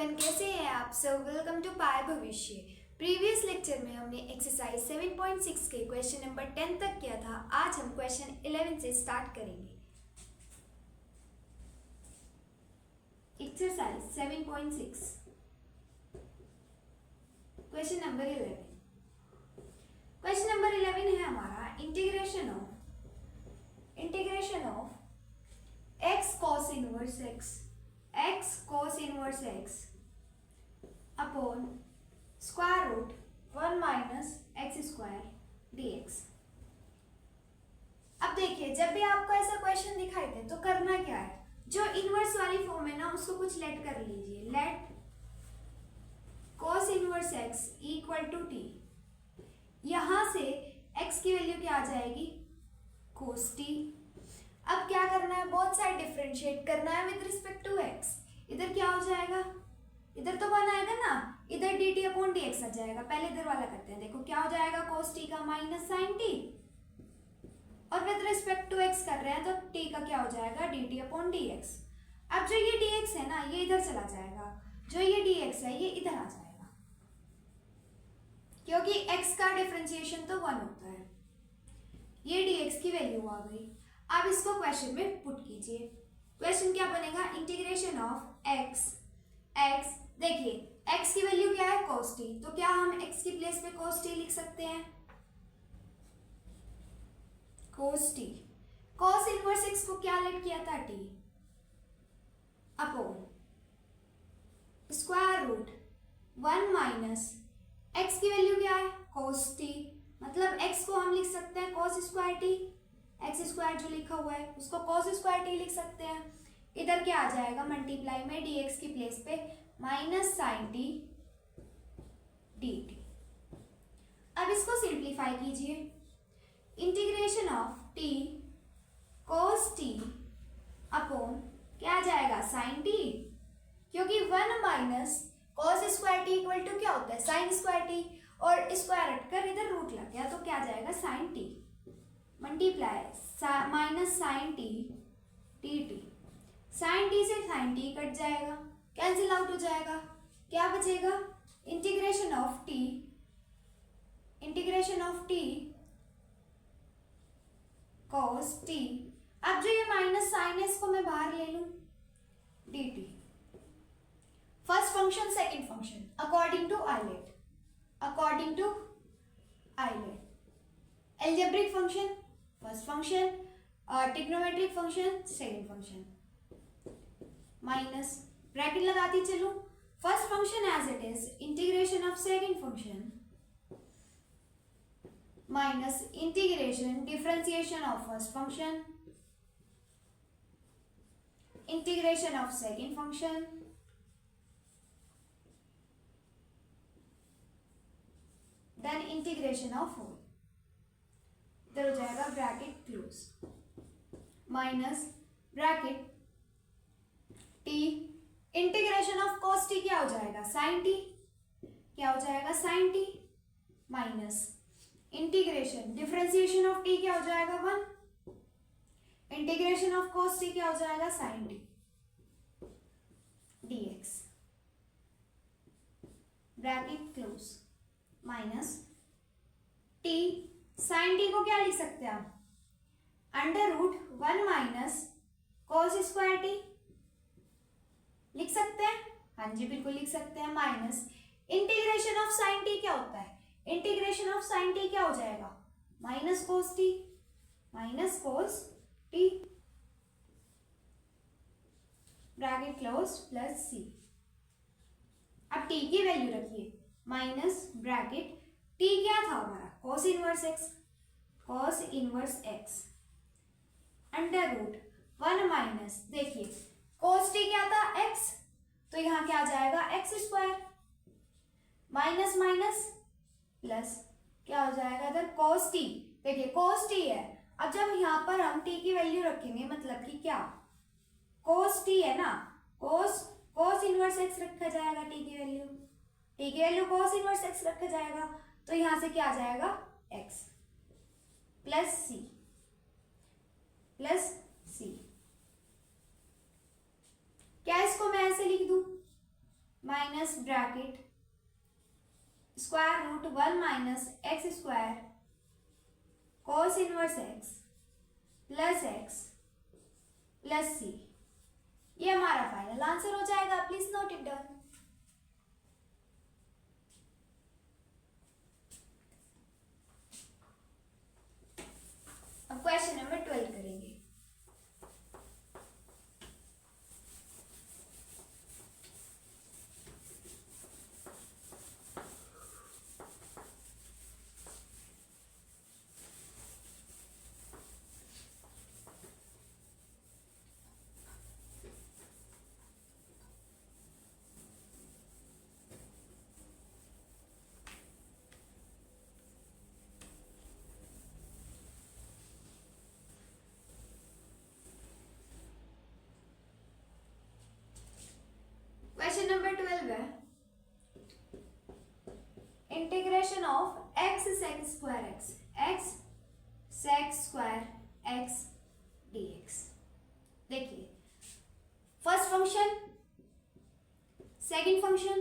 Everyone, कैसे हैं आप सब। वेलकम टू पाय भविष्य। प्रीवियस लेक्चर में हमने एक्सरसाइज 7.6 के क्वेश्चन नंबर 10 तक किया था। आज हम क्वेश्चन 11 से स्टार्ट करेंगे। Exercise 7.6 question number 11। Question number 11 है हमारा integration of x cos inverse x upon square root 1 minus x square dx। अब देखिए, जब भी आपको ऐसा क्वेश्चन दिखाई दे तो करना क्या है, जो इनवर्स वाली फॉर्म है ना उसको कुछ लेट कर लीजिए। Let cos inverse x equal to t। यहां से x की वैल्यू क्या आ जाएगी, cos t। अब क्या करना है, बोथ साइड डिफरेंशिएट करना है विद रिस्पेक्ट टू x। इधर क्या हो जाएगा, इधर तो 1 आएगा ना, इधर dt अपॉन dx आ जाएगा। पहले इधर वाला करते हैं। देखो क्या हो जाएगा, cos t का माइनस sin t, और विद रिस्पेक्ट टू x कर रहे हैं तो t का क्या हो जाएगा, dt अपॉन dx। अब जो ये dx है ना ये इधर चला जाएगा, जो ये dx है ये इधर आ जाएगा, क्योंकि x का डिफरेंशिएशन तो 1 होता है। ये dx की वैल्यू आ गई। अब इसको क्वेश्चन में पुट कीजिए। क्वेश्चन क्या बनेगा, इंटीग्रेशन ऑफ x। देखिए x की वैल्यू क्या है, cos t, तो क्या हम x की प्लेस पे cos t लिख सकते हैं, cos t। cos inverse x को क्या लेट किया था, t upon square root 1 minus x की वैल्यू क्या है, cos t। मतलब x को हम लिख सकते हैं cos square t, x square जो लिखा हुआ है उसको cos स्क्वायर t लिख सकते हैं। इधर क्या आ जाएगा, मल्टीप्लाई में dx की प्लेस पे माइनस sin t dt। अब इसको सिंप्लीफाई कीजिए। Integration of t cos t upon क्या आ जाएगा, sin t, क्योंकि 1 minus cos square t equal to क्या होता है, sin स्क्वायर t, और स्क्वायर हटकर इधर रूट लग गया तो क्या आ जाएगा, sin t multiply minus sine t t t. Sine t से साइन टी कट जाएगा, कैंसिल आउट हो जाएगा, क्या बचेगा, integration of t cos t. अब जो ये माइनस साइन है इसको मैं बाहर ले लूं, d t. First function second function according to ILATE. Algebraic function first function, trigonometric function second function. Minus bracket लगाती चलो, first function as it is integration of second function minus integration differentiation of first function integration of second function then integration of whole. इधर हो जाएगा bracket close, minus bracket t integration of cos t क्या हो जाएगा, sin t, क्या हो जाएगा sin t, minus integration differentiation of t क्या हो जाएगा 1, इंटीग्रेशन ऑफ cos t क्या हो जाएगा, sin t dx। Bracket close minus t sine t को क्या लिख सकते हैं आप, under root 1 minus cos square t लिख सकते हैं। हाँ जी बिल्कुल लिख सकते हैं। Minus integration of sine t क्या होता है, इंटीग्रेशन ऑफ साइन टी क्या हो जाएगा, minus cos T bracket close plus C. अब टी की वैल्यू रखिए, माइनस ब्रैकेट t क्या था हमारा, cos inverse x under root 1 minus, देखिए cos t क्या था x, तो यहां क्या आ जाएगा x square, minus minus plus क्या हो जाएगा इधर cos t। देखिए cos t है, अब जब यहां पर हम t की वैल्यू रखेंगे मतलब कि क्या, cos t है ना, cos इनवर्स x रखा जाएगा, t की वैल्यू cos इनवर्स x रखा जाएगा, तो यहां से क्या आ जाएगा, x प्लस सी। क्या इसको मैं ऐसे लिख दूं, bracket square root 1 minus x square cos inverse X plus C. ये हमारा फाइनल आंसर हो जाएगा। Please note it down. अब क्वेश्चन नंबर 12 करेंगे। क्वेश्चन नंबर 12 है integration of X sec square X sec square X dx। देखिए first function second function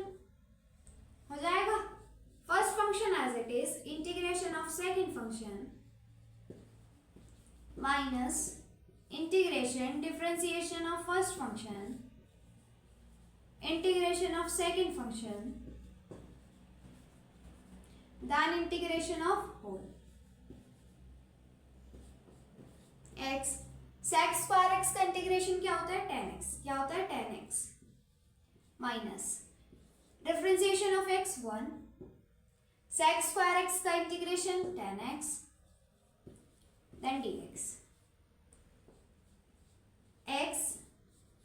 हो जाएगा। First function as it is integration of second function minus integration differentiation of first function integration of second function then integration of whole x sec square x का integration क्या होता है 10x। क्या होता है 10x minus differentiation of x1 sec square x का integration 10x then dx x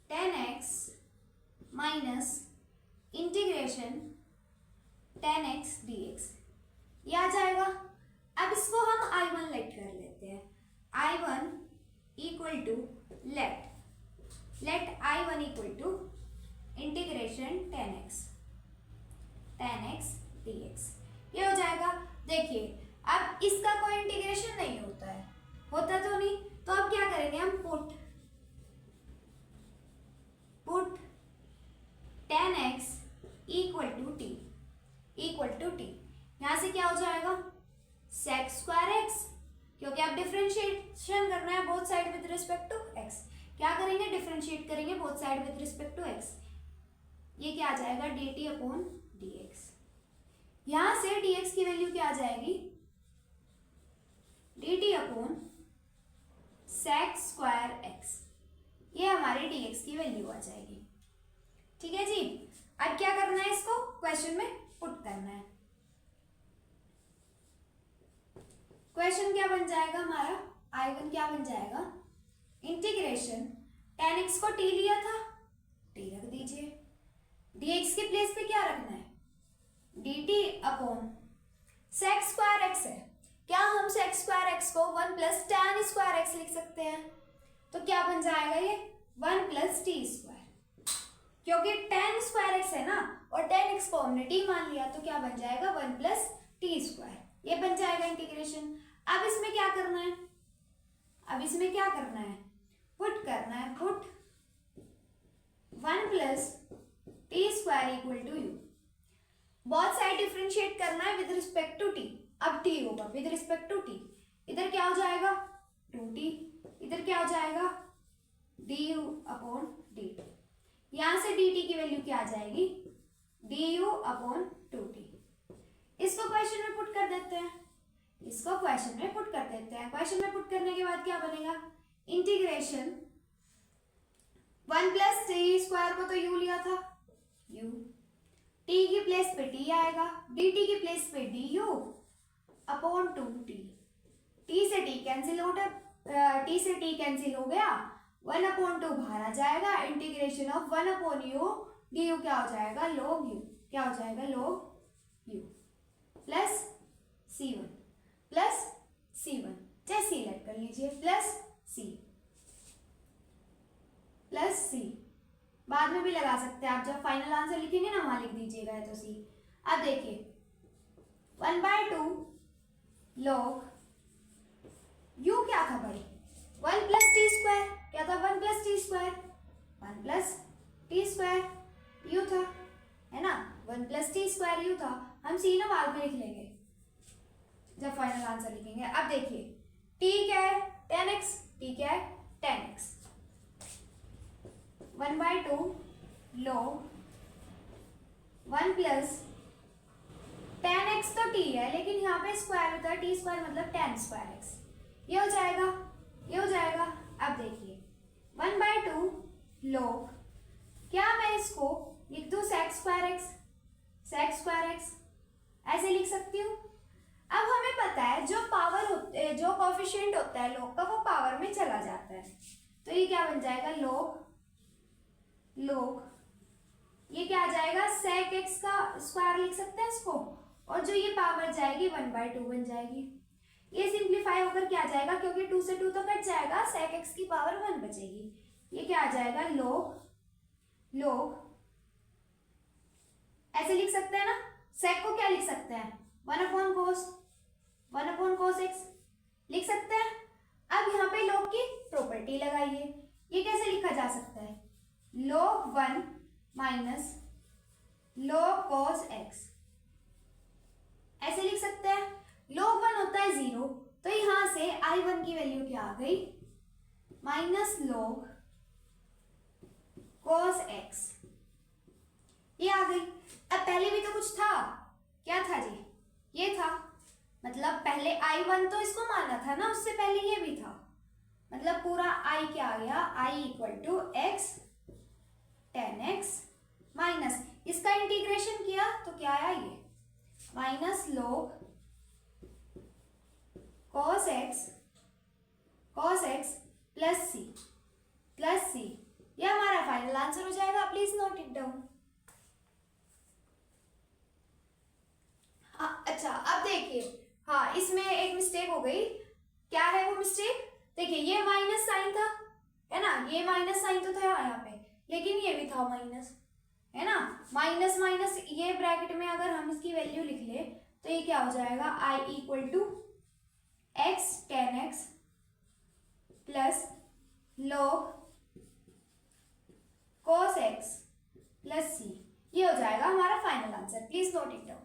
10x minus integration 10x dx। ये आ जाएगा। अब इसको हम I1 लेट कर लेते हैं। I1 equal to let I1 equal to integration 10x dx। ये हो जाएगा। देखिए अब इसका कोई इंटीग्रेशन नहीं होता है, होता तो नहीं, तो अब क्या करेंगे हम put 10x equal to T. यहां से क्या हो जाएगा सेक स्क्वायर एक्स, क्योंकि आप डिफरेंशिएशन करना है both side with respect to x. क्या करेंगे डिफरेंशिएट करेंगे both side with respect to x. ये क्या आ जाएगा dt अपॉन dx। यहां से dx की वैल्यू क्या आ जाएगी dt upon sec square x. ये हमारे dx की वैल्यू आ जाएगी। ठीक है जी। अब क्या करना है इसको क्वेश्चन में पुट करना है। क्वेश्चन क्या बन जाएगा हमारा I1 क्या बन जाएगा इंटीग्रेशन 10x को t लिया था t रख दीजिए। dx के प्लेस पे क्या रखना है dt upon sec square x है। क्या हम सेक स्क्वायर x को 1 प्लस tan स्क्वायर x लिख सकते हैं? तो क्या बन जाएगा ये 1 प्लस टी स्क्वायर, क्योंकि tan स्क्वायर एक्स है ना और tan x को हमने t मान लिया, तो क्या बन जाएगा 1 प्लस टी स्क्वायर। ये बन जाएगा इंटीग्रेशन। अब इसमें क्या करना है पुट करना है put 1 plus t square equal to u. Both side differentiate करना है विद रिस्पेक्ट टू टी। अब t होगा विद रिस्पेक्ट टू टी। इधर क्या हो जाएगा 2t, इधर क्या हो जाएगा du अपॉन dt। यहां से dt की वैल्यू क्या आ जाएगी du अपॉन 2t। इसको क्वेश्चन में पुट कर देते हैं। क्वेश्चन में पुट करने के बाद क्या बनेगा इंटीग्रेशन 1 प्लस टी स्क्वायर को तो u लिया था u, t की प्लेस पे t आएगा, dt की प्लेस पे du अपॉन 2t। t से t कैंसिल हो गया, 1 अपॉन 2 बाहर आ जाएगा। Integration of 1 upon u du क्या हो जाएगा log u। क्या हो जाएगा log u प्लस c1 चाहे c लेट कर लीजिए प्लस c बाद में भी लगा सकते हैं आप, जब फाइनल आंसर लिखेंगे ना वहां लिख दीजिएगा तो c। अब देखिए 1/2 log u क्या था भाई 1 प्लस टी स्क्वायर। क्या था 1 प्लस टी स्क्वायर u था, है ना one plus t square you था, हम सी ना बाद में लिख लेंगे जब फाइनल आंसर लिखेंगे। अब देखिए टी क्या है 10x, टी क्या है 10x, 1/2 log 1 प्लस 10x तो t है लेकिन यहाँ पे स्क्वायर होता है, टी स्क्वायर मतलब 10 स्क्वायर x, ये हो जाएगा, ये हो जाएगा। अब देखिए 1/2 log, क्या मैं इसको लिख दूं sec स्क्वायर x, ऐसे लिख सकती हूँ। अब हमें पता है जो पावर होते है, जो कोफिशिएंट होता है log का, वो पावर में चला जाता है, तो ये क्या बन जाएगा log ये क्या आ जाएगा sec x का स्क्वायर लिख सकते हैं इसको, और जो ये पावर जाएगी 1/2 बन जाएगी। ये सिंप्लीफाई होकर क्या आ जाएगा, क्योंकि 2 से 2 तो कट जाएगा, sec x की पावर 1 बचेगी। ये क्या आ जाएगा log ऐसे लिख सकते हैं ना, sec को क्या लिख सकते हैं 1/cos x लिख सकते हैं। अब यहाँ पे log की प्रॉपर्टी लगाइए, ये कैसे लिखा जा सकता है log 1 minus log cos x, ऐसे लिख सकते हैं। log 1 होता है 0, तो यहां से I1 की वैल्यू क्या आ गई माइनस log cos x, ये आ गई। अब पहले भी तो कुछ था, क्या था जी, ये था, मतलब पहले I1 तो इसको माना था ना, उससे पहले ये भी था, मतलब पूरा I क्या आ गया, I equal to x 10x minus इसका इंटीग्रेशन किया तो क्या आया ये minus log cos x plus c, ये हमारा फाइनल आंसर हो जाएगा। Please note it down. अच्छा अब देखिए, हाँ इसमें एक मिस्टेक हो गई, क्या है वो मिस्टेक, देखिए ये माइनस साइन था, है ना, ये माइनस साइन तो था यहाँ पे, लेकिन ये भी था माइनस, है ना, माइनस माइनस ये ब्रैकेट में अगर हम इसकी वैल्यू लिख ले तो ये क्या हो जाएगा I equal to x 10x plus log cos x plus c, ये हो जाएगा हमारा final answer. Please note it down.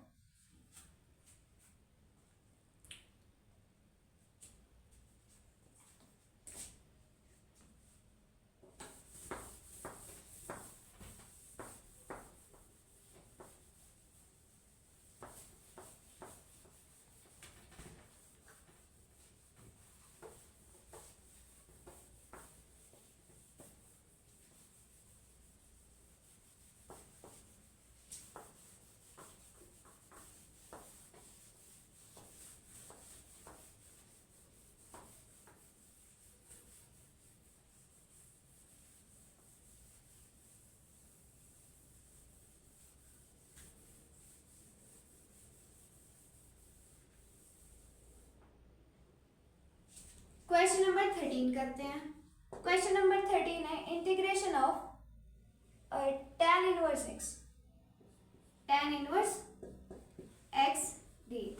Question number 13 करते हैं। क्वेश्चन नंबर 13 है integration of tan inverse x dx।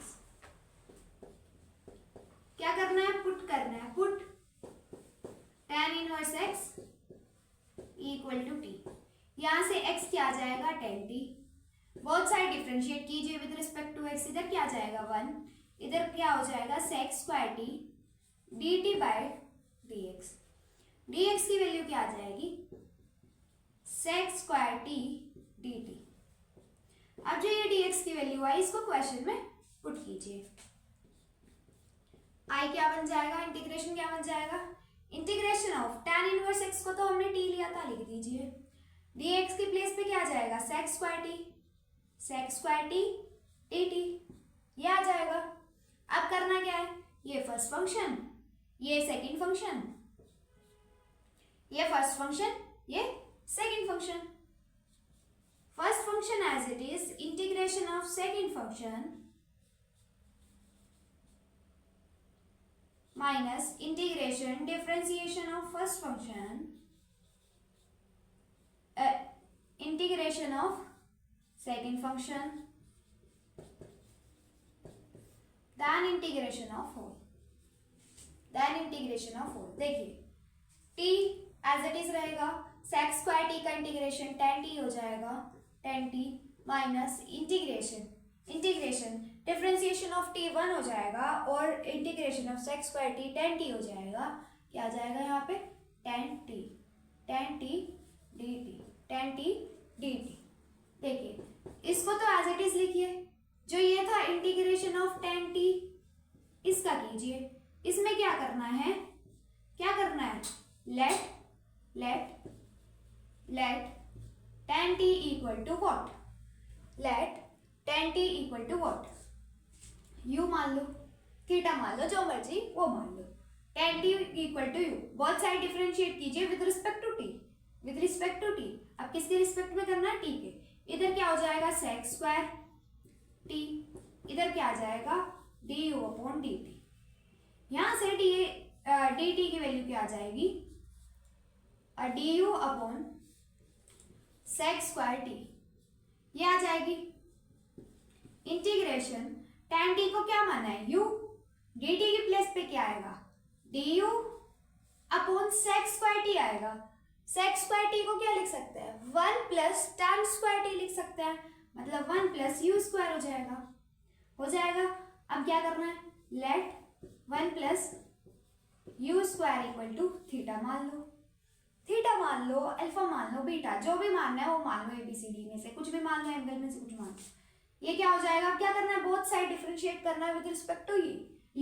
क्या करना है, पुट करना है, put tan inverse x equal to t, यहां से x क्या आ जाएगा 10t, बोथ साइड डिफरेंशिएट कीजिए विद रिस्पेक्ट टू x, इधर क्या आ जाएगा 1, इधर क्या हो जाएगा sec square t dt by dx, dx की वैल्यू क्या आ जाएगी sec स्क्वायर t dt। अब जो ये dx की वैल्यू आई इसको क्वेश्चन में पुट कीजिए, I क्या बन जाएगा, इंटीग्रेशन क्या बन जाएगा, integration of tan inverse x को तो हमने t लिया था, लिख दीजिए, dx की प्लेस पे क्या आ जाएगा sec स्क्वायर t dt, ये आ जाएगा। अब करना क्या है, ये फर्स्ट फंक्शन, ये सेकंड फंक्शन, ये फर्स्ट फंक्शन, ये second function, first function as it is integration of second function minus integration differentiation of first function, integration of second function, then integration of whole, देखिए t as it is रहेगा, sec square t का integration tan t हो जाएगा, tan t minus integration differentiation of t 1 हो जाएगा और integration of sec square t tan t हो जाएगा। क्या आ जाएगा यहाँ पे tan t dt। देखिए इसको तो एज इट इज लिखिए, जो ये था इंटीग्रेशन ऑफ tan t इसका कीजिए। इसमें क्या करना है let tan t equal to what, u मान लो, थीटा मान लो, जो मर्जी वो मान लो। tan t equal to u, both side differentiate कीजिए विद रिस्पेक्ट टू t। अब किसके रिस्पेक्ट में करना है, t के। इधर क्या हो जाएगा sec स्क्वायर t, इधर क्या आ जाएगा du अपॉन dt। यहां से dt की वैल्यू क्या आ जाएगी, du upon sec square t, ये आ जाएगी। इंटीग्रेशन tan t को क्या माना है u, dt की प्लेस पे क्या आएगा du upon sec square t आएगा। sec स्क्वायर t को क्या लिख सकते हैं 1 प्लस tan स्क्वायर t लिख सकते हैं, मतलब 1 प्लस u स्क्वायर हो जाएगा। अब क्या करना है, let 1 plus u square equal to theta मान लो, अल्फा मान लो, बीटा, जो भी मानना है वो मान लो, ABCD में से कुछ भी मान लो, एंगल में से कुछ मान लो। ये क्या हो जाएगा, अब क्या करना है, बोथ साइड डिफरेंशिएट करना है विद रिस्पेक्ट टू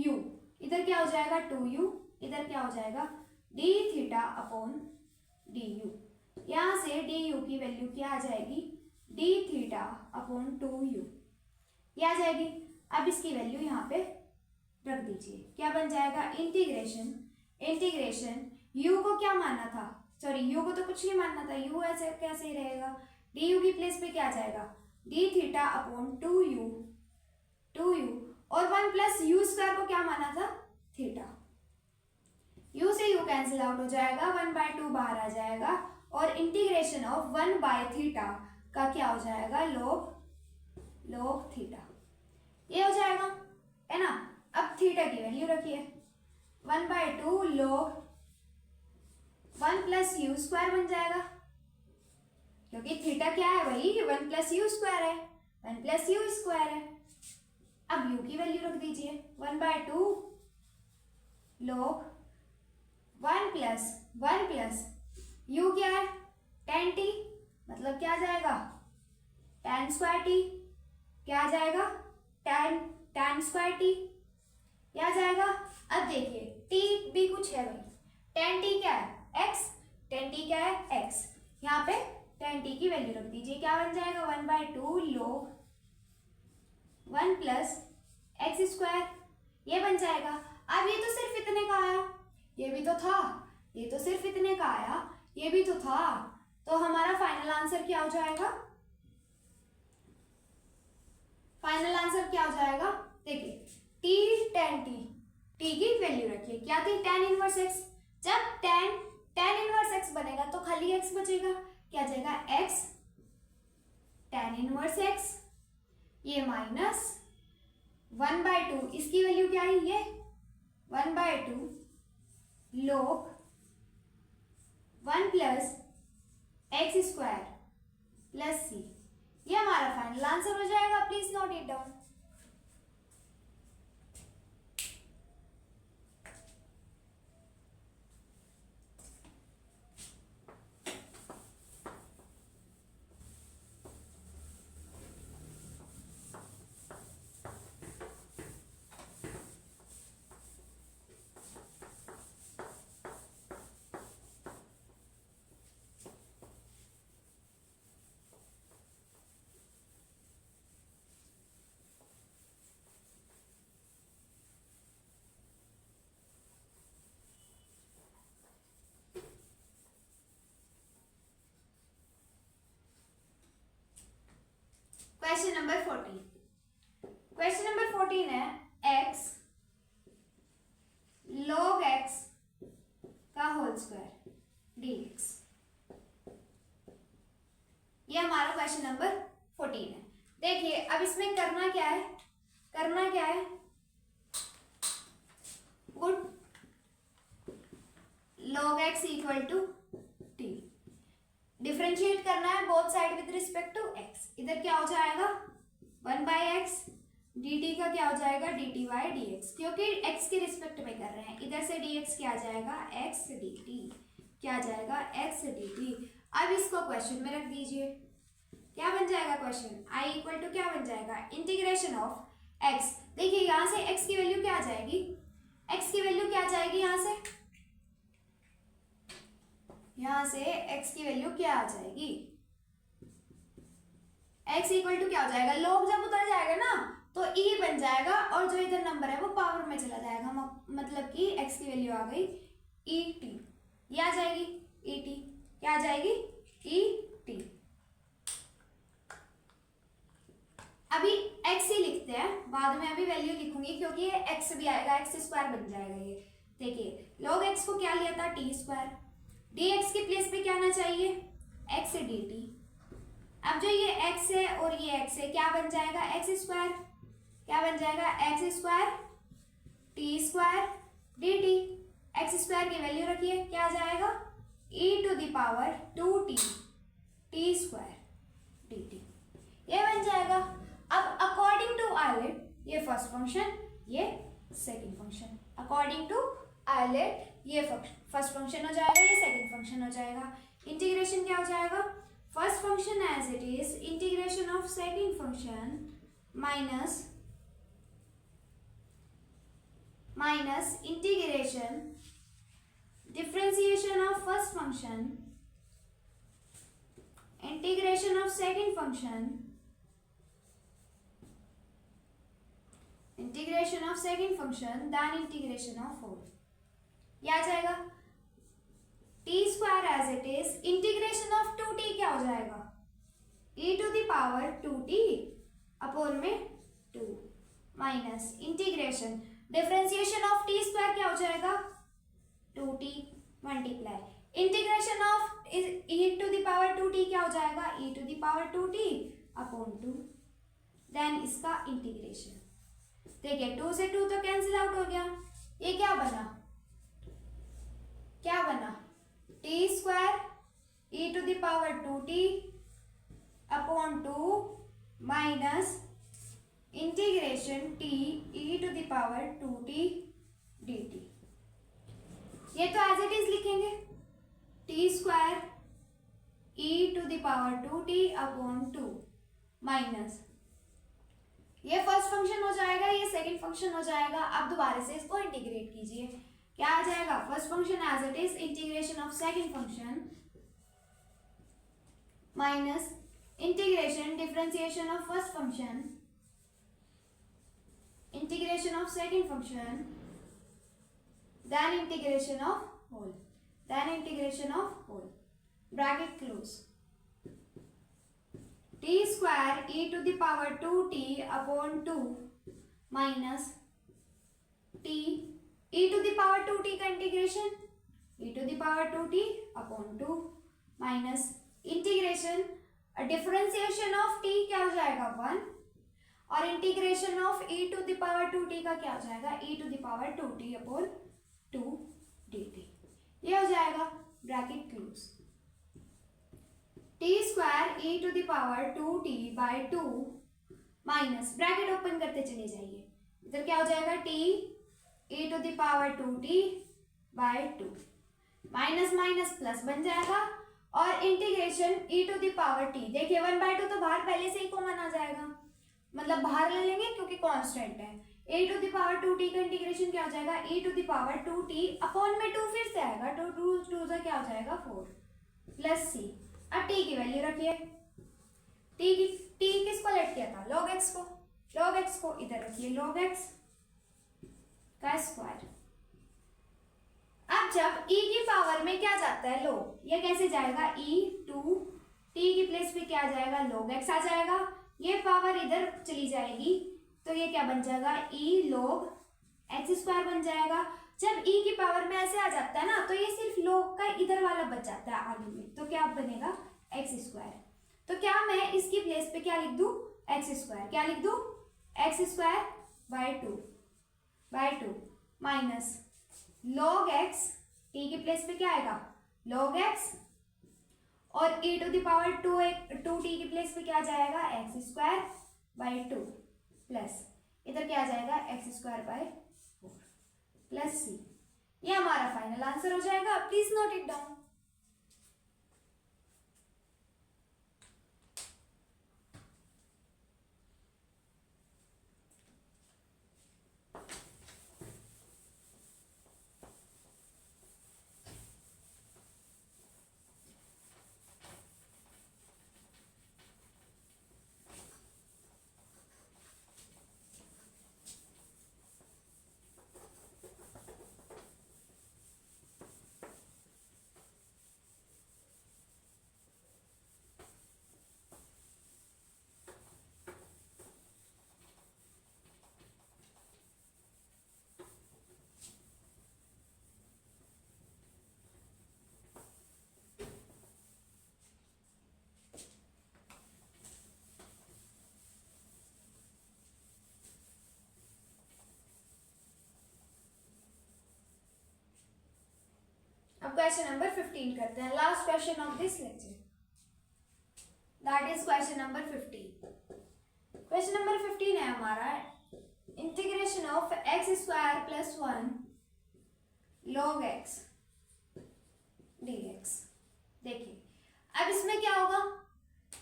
u। इधर क्या हो जाएगा 2u, इधर क्या हो जाएगा d थीटा अपॉन du। यहाँ से du की वैल्यू क्या आ जाएगी, d थीटा अपॉन 2u, ये आ जाएगी। अब इसकी वैल्यू यहाँ पे रख दीजिए, क्या बन जाएगा इंटीग्रेशन u को क्या मानना था, सॉरी u को तो कुछ नहीं मानना था, u ऐसे कैसे ही रहेगा, du की प्लेस पे क्या आ जाएगा d थीटा अपॉन 2u और 1 प्लस u स्क्वायर को क्या माना था थीटा। u से u कैंसिल आउट हो जाएगा, 1/2 बाहर आ जाएगा और इंटीग्रेशन ऑफ 1/थीटा का क्या हो जाएगा log थीटा, ये हो जाएगा, है ना। अब थीटा की वैल्यू रखिए 1/2 log 1 प्लस u स्क्वायर बन जाएगा, क्योंकि थीटा क्या है वही 1 प्लस u स्क्वायर है, अब u की वैल्यू रख दीजिए 1/2 log 1 प्लस u क्या है tan t, मतलब क्या आ जाएगा tan स्क्वायर t, क्या आ जाएगा tan स्क्वायर t, क्या आ जाएगा। अब देखिए t भी कुछ है भाई, tan t क्या है x, यहाँ पे tan t की वैल्यू रख दीजिए, क्या बन जाएगा 1/2 log 1 प्लस x स्क्वायर, ये बन जाएगा। अब ये तो सिर्फ इतने का आया, ये भी तो था, ये तो सिर्फ इतने का आया, ये भी तो था, तो हमारा फाइनल आंसर क्या हो जाएगा, देखिए t tan t की वैल्यू रखिए, क्या थी tan इनवर्स x, जब tan इनवर्स x बनेगा तो खाली x बचेगा, क्या जाएगा x tan इनवर्स x, ये माइनस 1/2, इसकी वैल्यू क्या है ये 1/2 log 1 plus x square plus c, ये हमारा फाइनल आंसर हो जाएगा। Please note it down. Question number 14 है x log x का होल स्क्वायर dx, ये हमारा क्वेश्चन नंबर 14 है। देखिए अब इसमें करना क्या है, put log x equal to t, differentiate करना है both side with respect to x। इधर क्या हो जाएगा 1/x, dt का क्या हो जाएगा dt/dx, क्योंकि x के रिस्पेक्ट में कर रहे हैं। इधर से dx क्या आ जाएगा x dt, क्या आ जाएगा x dt। अब इसको क्वेश्चन में रख दीजिए, क्या बन जाएगा क्वेश्चन, i इक्वल टू क्या बन जाएगा इंटीग्रेशन ऑफ x। देखिए यहाँ से x की वैल्यू क्या आ जाएगी, x की वैल्यू क्या आ जाएगी, यहाँ से x की वैल्यू क्या आ जाएगी, x इक्वल टू क्या हो जाएगा, log जब उतर जाएगा ना तो e बन जाएगा, और जो इधर नंबर है वो पावर में चला जाएगा, मतलब कि x की वैल्यू आ गई et, ये आ जाएगी et, क्या आ जाएगी et। अभी x ही लिखते हैं, बाद में अभी वैल्यू लिखूंगी क्योंकि ये x भी आएगा, x² बन जाएगा ये। देखिए log x को क्या लिया था t², dx के प्लेस पे क्या आना चाहिए x dt। अब जो ये x है और ये x है क्या बन जाएगा x², क्या बन जाएगा x² t² dt। x² की वैल्यू रखिए, क्या आ जाएगा e⁻² t² dt, ये बन जाएगा। अब अकॉर्डिंग टू आयलेट ये फर्स्ट फंक्शन, ये सेकंड फंक्शन, अकॉर्डिंग टू आयलेट ये फर्स्ट फंक्शन हो जाएगा, ये सेकंड फंक्शन हो जाएगा। इंटीग्रेशन क्या हो जाएगा, first function as it is, integration of second function minus integration differentiation of first function, integration of second function, integration of second function then integration of whole, ये आ जाएगा t² as it is. Integration of 2t क्या हो जाएगा e⁻²t upon में 2 minus integration differentiation of t² क्या हो जाएगा 2t multiply integration of e⁻²t क्या हो जाएगा e⁻²t अपॉन 2, देन इसका इंटीग्रेशन। देखिए 2 से 2 तो कैंसिल आउट हो गया, ये क्या बना, क्या बना t² e⁻²t upon 2 minus integration t e⁻²t dt। ये तो एज इट इज लिखेंगे t² e⁻²t अपॉन 2 माइनस, ये फर्स्ट फंक्शन हो जाएगा, ये सेकंड फंक्शन हो जाएगा। अब दोबारा से इसको इंटीग्रेट कीजिए, क्या आ जाएगा first function as it is, integration of second function minus integration differentiation of first function, integration of second function, then integration of whole, then integration of whole, bracket close. t² e⁻²t upon 2 minus t e⁻²t का integration e⁻²t upon 2 minus integration differentiation of t क्या हो जाएगा 1, और integration of e⁻²t का क्या हो जाएगा e⁻²t upon 2 dt, ये हो जाएगा bracket close. t² e⁻²t by 2 minus bracket open करते चले जाइए, इधर क्या हो जाएगा t e⁻²t by 2 minus minus plus बन जाएगा, और इंटीग्रेशन e⁻t, देखिए 1/2 तो बाहर पहले से ही कॉमन आ जाएगा, मतलब बाहर ले लेंगे क्योंकि कांस्टेंट है। e⁻²t का इंटीग्रेशन क्या हो जाएगा e⁻²t अपॉन में 2 फिर से आएगा, तो 2 से क्या हो जाएगा 4 प्लस c। अब t की वैल्यू रखिए, t किसको लेट किया था log x को इधर रखिए log x का स्क्वायर। अब जब e की पावर में क्या जाता है log, ये कैसे जाएगा e2 t की प्लेस पे क्या आ जाएगा log x आ जाएगा, ये पावर इधर चली जाएगी तो ये क्या बन जाएगा e log x² बन जाएगा। जब e की पावर में ऐसे आ जाता है ना तो ये सिर्फ log का इधर वाला बच जाता है आगे में, तो क्या बनेगा x²। तो क्या मैं इसकी प्लेस पे क्या लिख दूं x², क्या लिख दूं x² by 2 minus log x, t की प्लेस पे क्या आएगा log x और e to the power 2t की प्लेस पे क्या जाएगा एक्स स्क्वायर बाई 2 प्लस इधर क्या आ जाएगा x square by 4 plus C. ये हमारा फाइनल आंसर हो जाएगा। Please note it down. अब क्वेश्चन नंबर 15 करते हैं, last question of this lecture, that is question number 15। Question number 15 है हमारा integration of x square plus 1 log x dx। देखिए अब इसमें क्या होगा,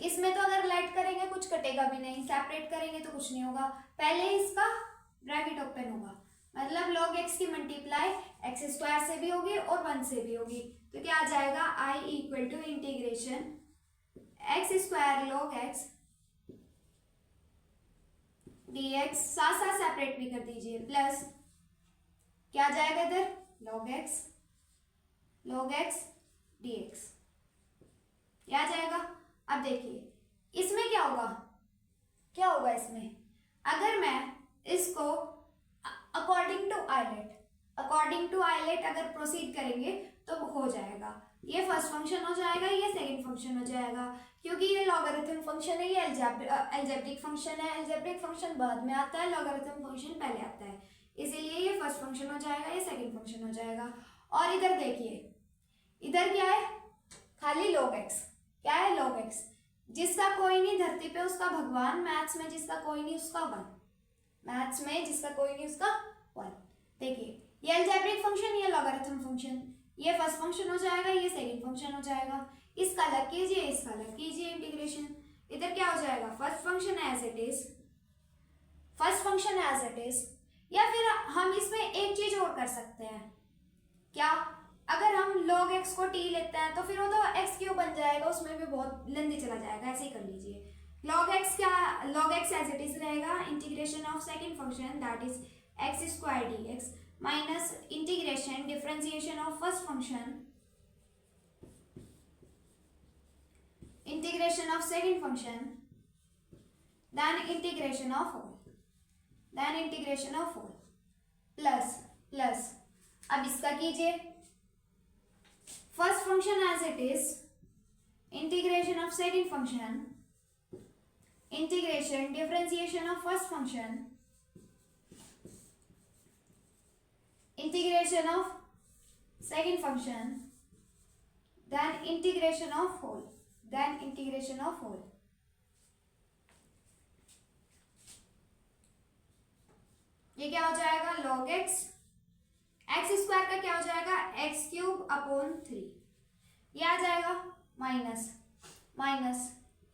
इसमें तो अगर लाइट करेंगे कुछ कटेगा भी नहीं, सेपरेट करेंगे तो कुछ नहीं होगा। पहले इसका ब्रैकेट ओपन होगा, मतलब log x की मल्टीप्लाई एक्स स्क्वायर से भी होगी और 1 से भी होगी, तो क्या आ जाएगा i equal to integration x square log x dx, साथ साथ सेपरेट भी कर दीजिए, प्लस क्या आ जाएगा इधर log x dx, क्या आ जाएगा। अब देखिए इसमें क्या होगा, क्या होगा इसमें, अगर मैं इसको अकॉर्डिंग टू आइलेट अगर प्रोसीड करेंगे तो हो जाएगा, ये फर्स्ट फंक्शन हो जाएगा, ये सेकंड फंक्शन हो जाएगा, क्योंकि ये लॉगरिथम फंक्शन है, ये अलजेब्रिक फंक्शन है। अलजेब्रिक फंक्शन बाद में आता है, लॉगरिथम फंक्शन पहले आता है, इसीलिए ये फर्स्ट फंक्शन हो जाएगा, ये सेकंड फंक्शन हो जाएगा। और इधर देखिए, इधर क्या है, खाली log x, क्या है log x, जिसका कोई नहीं धरती पे उसका भगवान, मैथ्स में जिसका कोई नहीं उसका 1, मैथ्स में जिसका कोई नहीं उसका 1। देखिए ये अलजेब्रिक फंक्शन, ये लॉगरिथम फंक्शन, ये फर्स्ट फंक्शन हो जाएगा, ये सेकंड फंक्शन हो जाएगा, इसका अलग कीजिए, इसका अलग कीजिए इंटीग्रेशन। इधर क्या हो जाएगा first function as it is, या फिर हम इसमें एक चीज और कर सकते हैं, क्या, अगर हम log x को t लेते हैं तो फिर वो तो x क्यूब बन जाएगा, उसमें भी बहुत लंबी चला जाएगा, ऐसे ही कर लीजिए। log x as it is रहेगा integration of second function that is X square dx minus integration differentiation of first function, integration of second function, then integration of whole, plus अब इसका कीजिए, first function as it is, integration of second function, integration differentiation of first function, integration of second function, then integration of whole, ये क्या हो जाएगा log x square का क्या हो जाएगा x क्यूब अपॉन 3, ये आ जाएगा minus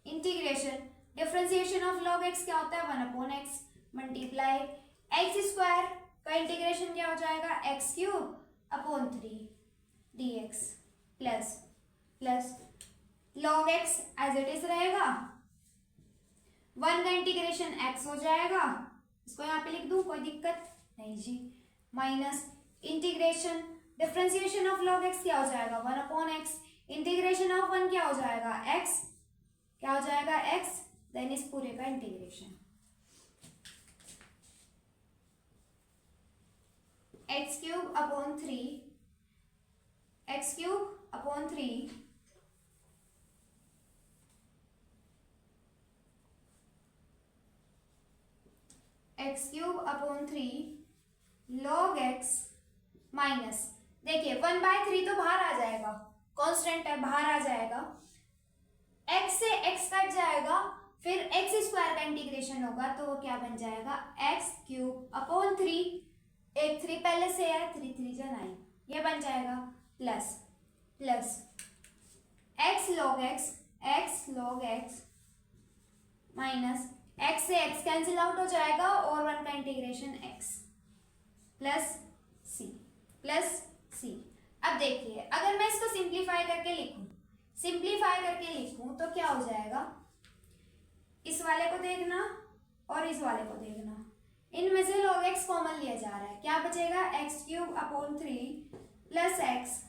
integration differentiation of log x क्या होता है 1 upon x multiply x square का इंटीग्रेशन क्या हो जाएगा x cube upon 3 dx plus log x as it is रहेगा, 1 का इंटीग्रेशन x हो जाएगा, इसको यहाँ पे लिख दूं कोई दिक्कत नहीं जी, minus integration differentiation of log x क्या हो जाएगा 1 अपॉन x, इंटीग्रेशन ऑफ 1 क्या हो जाएगा x, क्या हो जाएगा x, देन इस पूरे का integration x cube upon 3 x cube upon 3 log x minus, देखिए 1/3 तो बाहर आ जाएगा, कांस्टेंट है बाहर आ जाएगा, x से x कट जाएगा, फिर एक्स स्क्वायर का इंटीग्रेशन होगा तो वो क्या बन जाएगा, एक्स क्यूब अपॉन 3, एक 3 पहले से है, 3 3 जा 9, ये बन जाएगा plus x log x minus x से एक्स कैंसिल आउट हो जाएगा और 1 का इंटीग्रेशन एक्स प्लस सी। अब देखिए अगर मैं इसको सिंप्लीफाई करके लिखूं तो क्या हो जाएगा, इस वाले को देखना और इस वाले को देखना, इनमें से log x कॉमन लिया जा रहा है, क्या बचेगा, X cube upon 3 plus X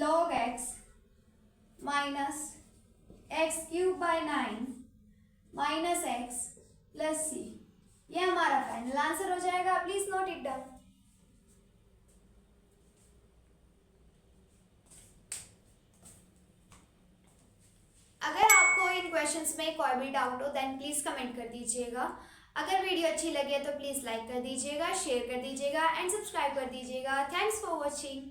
log x minus X cube by 9 minus X plus C. ये हमारा फाइनल आंसर हो जाएगा। Please note it down. अगर आपको इन क्वेश्चंस में कोई भी डाउट हो देन प्लीज कमेंट कर दीजिएगा। अगर वीडियो अच्छी लगे तो प्लीज लाइक कर दीजिएगा, शेयर कर दीजिएगा एंड सब्सक्राइब कर दीजिएगा। Thanks for watching.